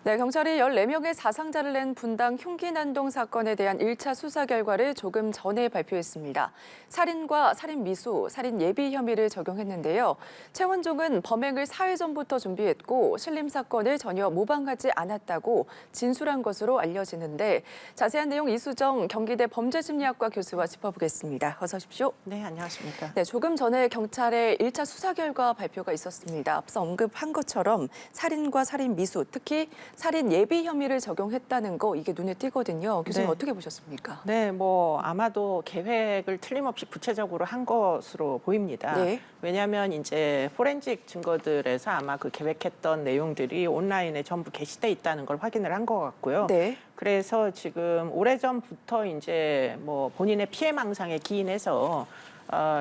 네, 경찰이 14명의 사상자를 낸 분당 흉기 난동 사건에 대한 1차 수사 결과를 조금 전에 발표했습니다. 살인과 살인 미수, 살인 예비 혐의를 적용했는데요. 최원종은 범행을 사흘 전부터 준비했고 신림 사건을 전혀 모방하지 않았다고 진술한 것으로 알려지는데 자세한 내용 이수정 경기대 범죄심리학과 교수와 짚어보겠습니다. 어서 오십시오. 네, 안녕하십니까. 네, 조금 전에 경찰의 1차 수사 결과 발표가 있었습니다. 앞서 언급한 것처럼 살인과 살인 미수, 특히 살인 예비 혐의를 적용했다는 거 이게 눈에 띄거든요. 교수님 네. 어떻게 보셨습니까? 네, 아마도 계획을 틀림없이 구체적으로 한 것으로 보입니다. 네. 왜냐하면 이제 포렌식 증거들에서 아마 그 계획했던 내용들이 온라인에 전부 게시돼 있다는 걸 확인을 한 것 같고요. 네. 그래서 지금 오래전부터 이제 본인의 피해망상에 기인해서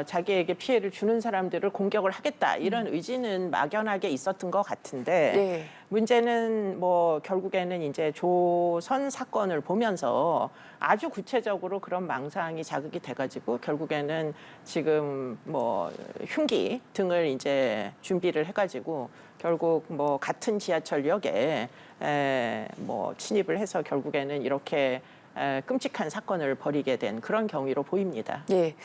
자기에게 피해를 주는 사람들을 공격을 하겠다 이런 의지는 막연하게 있었던 것 같은데 네. 문제는 결국에는 이제 조선 사건을 보면서 아주 구체적으로 그런 망상이 자극이 돼가지고 결국에는 지금 흉기 등을 이제 준비를 해가지고 결국 같은 지하철역에 침입을 해서 결국에는 이렇게 끔찍한 사건을 벌이게 된 그런 경위로 보입니다. 예.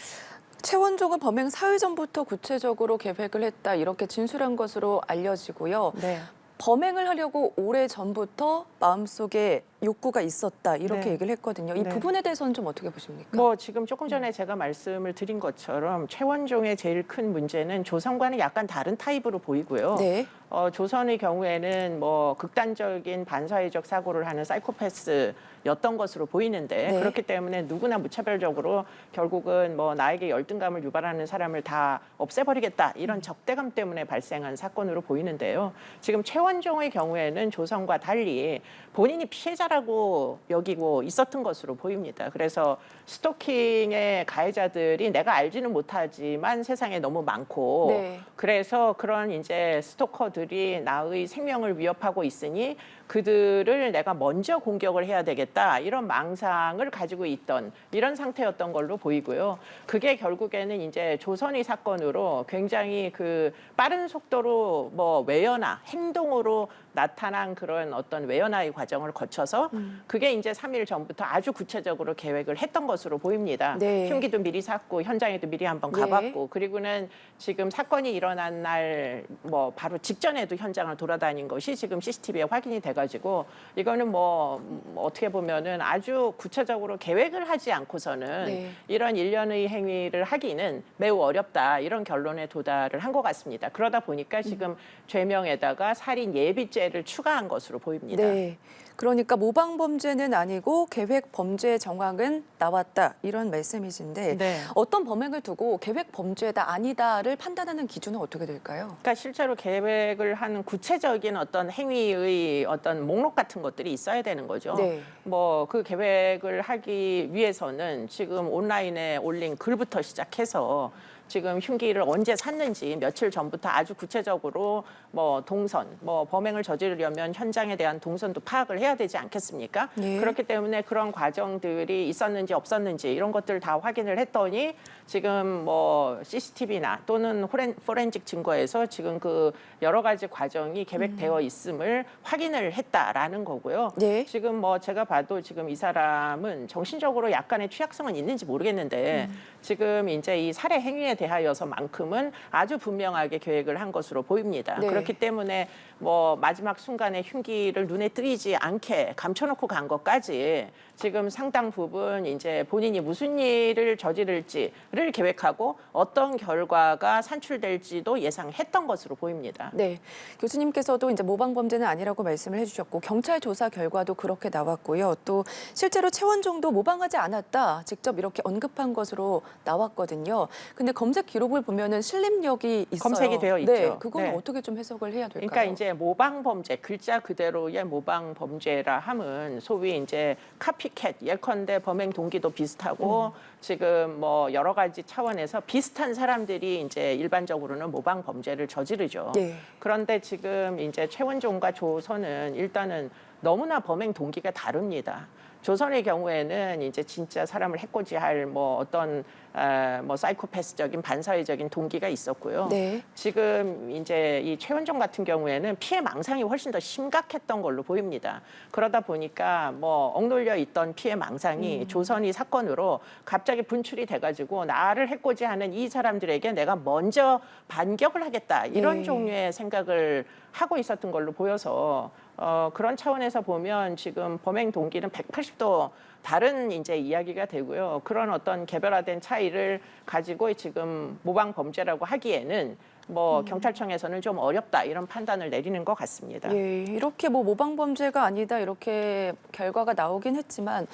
최원종은 범행 사흘 전부터 구체적으로 계획을 했다 이렇게 진술한 것으로 알려지고요. 네. 범행을 하려고 오래 전부터 마음속에 욕구가 있었다 이렇게 네. 얘기를 했거든요. 이 네. 부분에 대해서는 좀 어떻게 보십니까? 지금 조금 전에 제가 말씀을 드린 것처럼 최원종의 제일 큰 문제는 조선과는 약간 다른 타입으로 보이고요. 네. 조선의 경우에는 극단적인 반사회적 사고를 하는 사이코패스였던 것으로 보이는데 네. 그렇기 때문에 누구나 무차별적으로 결국은 나에게 열등감을 유발하는 사람을 다 없애버리겠다 이런 적대감 때문에 발생한 사건으로 보이는데요. 지금 최원종의 경우에는 조선과 달리 본인이 피해자라고 여기고 있었던 것으로 보입니다. 그래서 스토킹의 가해자들이 내가 알지는 못하지만 세상에 너무 많고 네. 그래서 그런 이제 스토커들이 나의 생명을 위협하고 있으니 그들을 내가 먼저 공격을 해야 되겠다 이런 망상을 가지고 있던 이런 상태였던 걸로 보이고요. 그게 결국에는 이제 조선의 사건으로 굉장히 그 빠른 속도로 외연화 행동으로 나타난 그런 어떤 외연화의 과정을 거쳐서 그게 이제 3일 전부터 아주 구체적으로 계획을 했던 것으로 보입니다. 네. 흉기도 미리 샀고 현장에도 미리 한번 가봤고 그리고는 지금 사건이 일어난 날 바로 직전에도 현장을 돌아다닌 것이 지금 CCTV에 확인이 돼가지고 이거는 어떻게 보면은 아주 구체적으로 계획을 하지 않고서는 네. 이런 일련의 행위를 하기는 매우 어렵다 이런 결론에 도달을 한 것 같습니다. 그러다 보니까 지금 죄명에다가 살인 예비죄를 추가한 것으로 보입니다. 네. 그러니까 모방 범죄는 아니고 계획 범죄 정황은 나왔다 이런 말씀이신데 네. 어떤 범행을 두고 계획 범죄다 아니다를 판단하는 기준은 어떻게 될까요? 그러니까 실제로 계획을 하는 구체적인 어떤 행위의 어떤 목록 같은 것들이 있어야 되는 거죠. 네. 그 계획을 하기 위해서는 지금 온라인에 올린 글부터 시작해서 지금 흉기를 언제 샀는지 며칠 전부터 아주 구체적으로 동선, 범행을 저지르려면 현장에 대한 동선도 파악을 해야 되지 않겠습니까? 네. 그렇기 때문에 그런 과정들이 있었는지 없었는지 이런 것들 다 확인을 했더니 지금 CCTV나 또는 포렌식 증거에서 지금 그 여러 가지 과정이 계획되어 있음을 확인을 했다라는 거고요. 네. 지금 제가 봐도 지금 이 사람은 정신적으로 약간의 취약성은 있는지 모르겠는데 지금 이제 이 살해 행위에 대하여서만큼은 아주 분명하게 계획을 한 것으로 보입니다. 네. 그렇기 때문에 마지막 순간에 흉기를 눈에 띄지 않게 감춰놓고 간 것까지 지금 상당 부분 이제 본인이 무슨 일을 저지를지를 계획하고 어떤 결과가 산출될지도 예상했던 것으로 보입니다. 네, 교수님께서도 이제 모방 범죄는 아니라고 말씀을 해주셨고 경찰 조사 결과도 그렇게 나왔고요. 또 실제로 최원종도 모방하지 않았다 직접 이렇게 언급한 것으로 나왔거든요. 근데 검색 기록을 보면은 신림역이 있어요. 검색이 되어 있죠. 네, 그거는 네. 어떻게 좀 해석을 해야 될까요? 그러니까 이제 모방 범죄 글자 그대로의 모방 범죄라 함은 소위 이제 카피캣 예컨대 범행 동기도 비슷하고 지금 여러 가지 차원에서 비슷한 사람들이 이제 일반적으로는 모방 범죄를 저지르죠. 네. 그런데 지금 이제 최원종과 조선은 일단은 너무나 범행 동기가 다릅니다. 조선의 경우에는 이제 진짜 사람을 해코지할 뭐 어떤 뭐 사이코패스적인 반사회적인 동기가 있었고요. 네. 지금 이제 이 최원종 같은 경우에는 피해 망상이 훨씬 더 심각했던 걸로 보입니다. 그러다 보니까 뭐 억눌려 있던 피해 망상이 조선이 사건으로 갑자기 분출이 돼가지고 나를 해코지하는 이 사람들에게 내가 먼저 반격을 하겠다 이런 네. 종류의 생각을 하고 있었던 걸로 보여서 그런 차원에서 보면 지금 범행 동기는 180도 다른 이제 이야기가 되고요. 그런 어떤 개별화된 차이를 가지고 지금 모방 범죄라고 하기에는 뭐 경찰청에서는 좀 어렵다 이런 판단을 내리는 것 같습니다. 예, 이렇게 뭐 모방 범죄가 아니다 이렇게 결과가 나오긴 했지만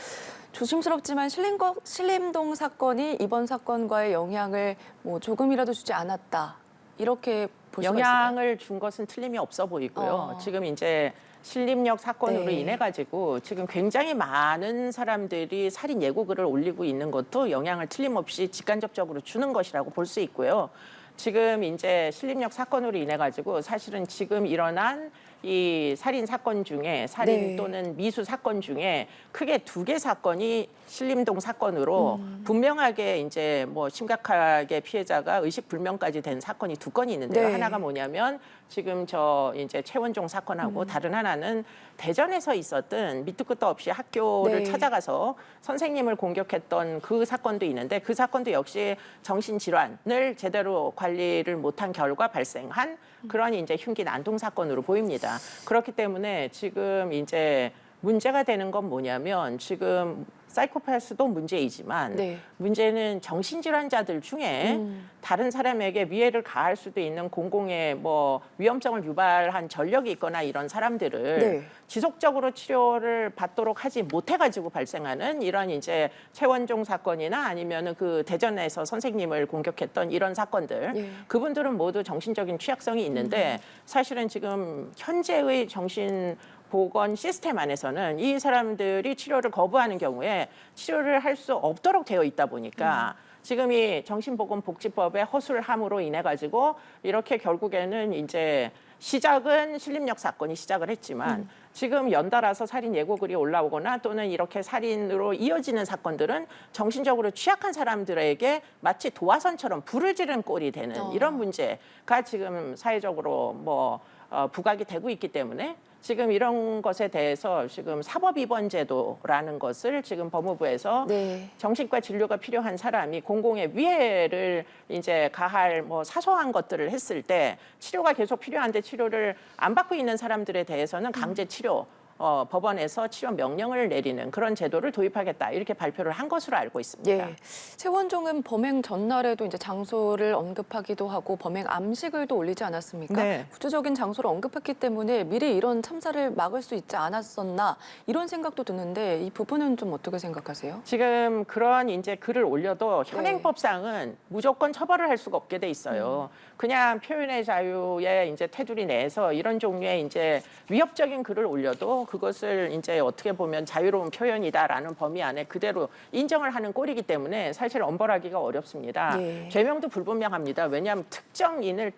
조심스럽지만 신림동 사건이 이번 사건과의 영향을 뭐 조금이라도 주지 않았다 이렇게 볼 수가 있을까요? 영향을 준 것은 틀림이 없어 보이고요. 지금 이제 신림역 사건으로 네. 인해 가지고 지금 굉장히 많은 사람들이 살인 예고글을 올리고 있는 것도 영향을 틀림없이 직간접적으로 주는 것이라고 볼 수 있고요. 지금 이제 신림역 사건으로 인해 가지고 사실은 지금 일어난 이 살인 사건 중에 살인 네. 또는 미수 사건 중에 크게 2개 사건이 신림동 사건으로 분명하게 이제 뭐 심각하게 피해자가 의식 불명까지 된 사건이 2건이 있는데요. 네. 하나가 뭐냐면 지금 저 이제 최원종 사건하고 다른 하나는 대전에서 있었던 밑도 끝도 없이 학교를 네. 찾아가서 선생님을 공격했던 그 사건도 있는데 그 사건도 역시 정신질환을 제대로 관리를 못한 결과 발생한 그런 이제 흉기 난동 사건으로 보입니다. 그렇기 때문에 지금 이제 문제가 되는 건 뭐냐면 지금 사이코패스도 문제이지만 네. 문제는 정신질환자들 중에 다른 사람에게 위해를 가할 수도 있는 공공의 뭐 위험성을 유발한 전력이 있거나 이런 사람들을 네. 지속적으로 치료를 받도록 하지 못해가지고 발생하는 이런 이제 최원종 사건이나 아니면은 그 대전에서 선생님을 공격했던 이런 사건들 예. 그분들은 모두 정신적인 취약성이 있는데 사실은 지금 현재의 정신 보건 시스템 안에서는 이 사람들이 치료를 거부하는 경우에 치료를 할 수 없도록 되어 있다 보니까 지금 이 정신보건복지법의 허술함으로 인해 가지고 이렇게 결국에는 이제 시작은 신림역 사건이 시작을 했지만 지금 연달아서 살인 예고글이 올라오거나 또는 이렇게 살인으로 이어지는 사건들은 정신적으로 취약한 사람들에게 마치 도화선처럼 불을 지른 꼴이 되는 이런 문제가 지금 사회적으로 뭐 부각이 되고 있기 때문에 지금 이런 것에 대해서 지금 사법입원제도라는 것을 지금 법무부에서 네. 정신과 진료가 필요한 사람이 공공의 위해를 이제 가할 뭐 사소한 것들을 했을 때 치료가 계속 필요한데 치료를 안 받고 있는 사람들에 대해서는 강제 치료 법원에서 치료 명령을 내리는 그런 제도를 도입하겠다 이렇게 발표를 한 것으로 알고 있습니다. 예. 최원종은 범행 전날에도 이제 장소를 언급하기도 하고 범행 암식을 또 올리지 않았습니까? 네. 구체적인 장소를 언급했기 때문에 미리 이런 참사를 막을 수 있지 않았었나 이런 생각도 드는데 이 부분은 좀 어떻게 생각하세요? 지금 그런 이제 글을 올려도 현행법상은 무조건 처벌을 할 수가 없게 돼 있어요. 그냥 표현의 자유에 이제 테두리 내에서 이런 종류의 이제 위협적인 글을 올려도 그것을 이제 어떻게 보면 자유로운 표현이다라는 범위 안에 그대로 인정을 하는 꼴이기 때문에 사실 엄벌하기가 어렵습니다. 예. 죄명도 불분명합니다. 왜냐하면 특정인을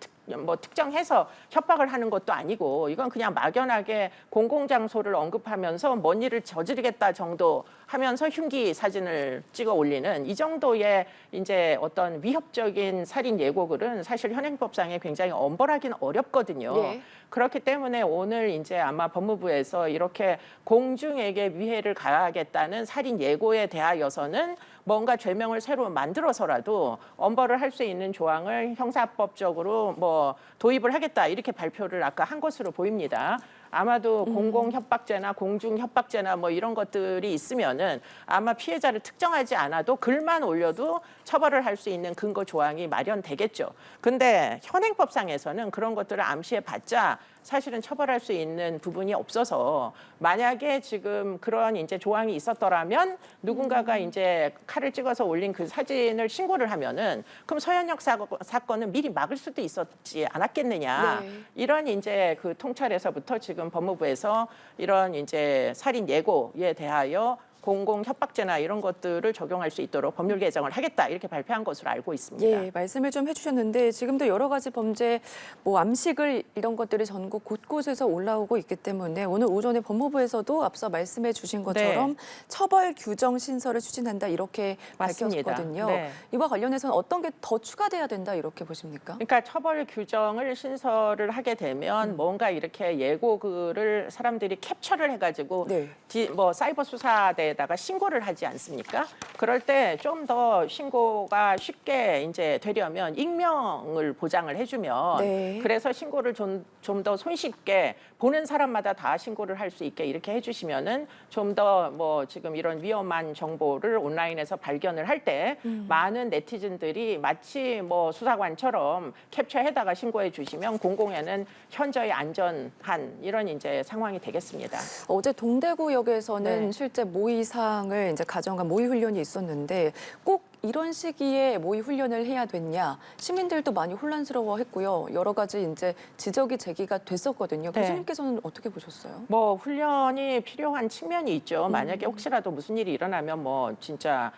특정해서 협박을 하는 것도 아니고 이건 그냥 막연하게 공공장소를 언급하면서 뭔 일을 저지르겠다 정도 하면서 흉기 사진을 찍어 올리는 이 정도의 이제 어떤 위협적인 살인 예고글은 사실 현행법상에 굉장히 엄벌하기는 어렵거든요. 예. 그렇기 때문에 오늘 이제 아마 법무부에서 이렇게 공중에게 위해를 가하겠다는 살인 예고에 대하여서는 뭔가 죄명을 새로 만들어서라도 엄벌을 할 수 있는 조항을 형사법적으로 뭐 도입을 하겠다 이렇게 발표를 아까 한 것으로 보입니다. 아마도 공공협박죄나 공중협박죄나 뭐 이런 것들이 있으면은 아마 피해자를 특정하지 않아도 글만 올려도 처벌을 할 수 있는 근거 조항이 마련되겠죠. 근데 현행법상에서는 그런 것들을 암시해 봤자 사실은 처벌할 수 있는 부분이 없어서 만약에 지금 그런 이제 조항이 있었더라면 누군가가 이제 칼을 찍어서 올린 그 사진을 신고를 하면은 그럼 서현역 사건은 미리 막을 수도 있었지 않았겠느냐. 네. 이런 이제 그 통찰에서부터 지금 법무부에서 이런 이제 살인 예고에 대하여 공공 협박죄나 이런 것들을 적용할 수 있도록 법률 개정을 하겠다 이렇게 발표한 것으로 알고 있습니다. 예, 말씀을 좀 해주셨는데 지금도 여러 가지 범죄, 뭐 암식을 이런 것들이 전국 곳곳에서 올라오고 있기 때문에 오늘 오전에 법무부에서도 앞서 말씀해 주신 것처럼 처벌 규정 신설을 추진한다 이렇게 맞습니다. 밝혔거든요. 네. 이와 관련해서는 어떤 게 더 추가돼야 된다 이렇게 보십니까? 그러니까 처벌 규정을 신설을 하게 되면 뭔가 이렇게 예고글을 사람들이 캡처를 해가지고 네. 뭐 사이버 수사대에다가 신고를 하지 않습니까? 그럴 때 좀 더 신고가 쉽게 이제 되려면 익명을 보장을 해주면 네. 그래서 신고를 좀 더 손쉽게 보는 사람마다 다 신고를 할 수 있게 이렇게 해주시면은 좀 더 뭐 지금 이런 위험한 정보를 온라인에서 발견을 할 때 많은 네티즌들이 마치 뭐 수사관처럼 캡처해다가 신고해 주시면 공공에는 현저히 안전한 이런 이제 상황이 되겠습니다. 어제 동대구역에서는 네. 실제 모의사항을 이제 가정과 모의 훈련이 있었는데 꼭 이런 시기에 모의 훈련을 해야 됐냐 시민들도 많이 혼란스러워했고요. 여러 가지 이제 지적이 제기가 됐었거든요. 네. 교수님께서는 어떻게 보셨어요? 뭐 훈련이 필요한 측면이 있죠. 만약에 혹시라도 무슨 일이 일어나면 뭐 진짜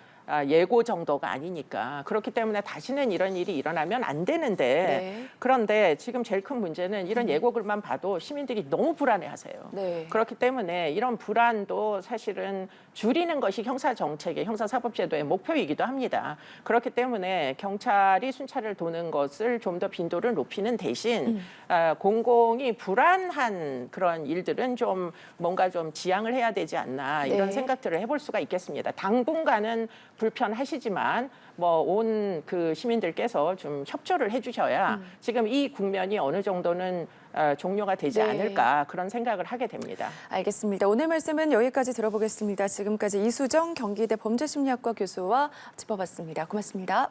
예고 정도가 아니니까 그렇기 때문에 다시는 이런 일이 일어나면 안 되는데 네. 그런데 지금 제일 큰 문제는 이런 예고글만 봐도 시민들이 너무 불안해하세요. 네. 그렇기 때문에 이런 불안도 사실은 줄이는 것이 형사정책의 형사사법제도의 목표이기도 합니다. 그렇기 때문에 경찰이 순찰을 도는 것을 좀 더 빈도를 높이는 대신 공공이 불안한 그런 일들은 좀 뭔가 좀 지양을 해야 되지 않나 이런 네. 생각들을 해볼 수가 있겠습니다. 당분간은 불편하시지만 뭐 온 그 시민들께서 좀 협조를 해주셔야 지금 이 국면이 어느 정도는 종료가 되지 네. 않을까 그런 생각을 하게 됩니다. 알겠습니다. 오늘 말씀은 여기까지 들어보겠습니다. 지금까지 이수정 경기대 범죄심리학과 교수와 짚어봤습니다. 고맙습니다.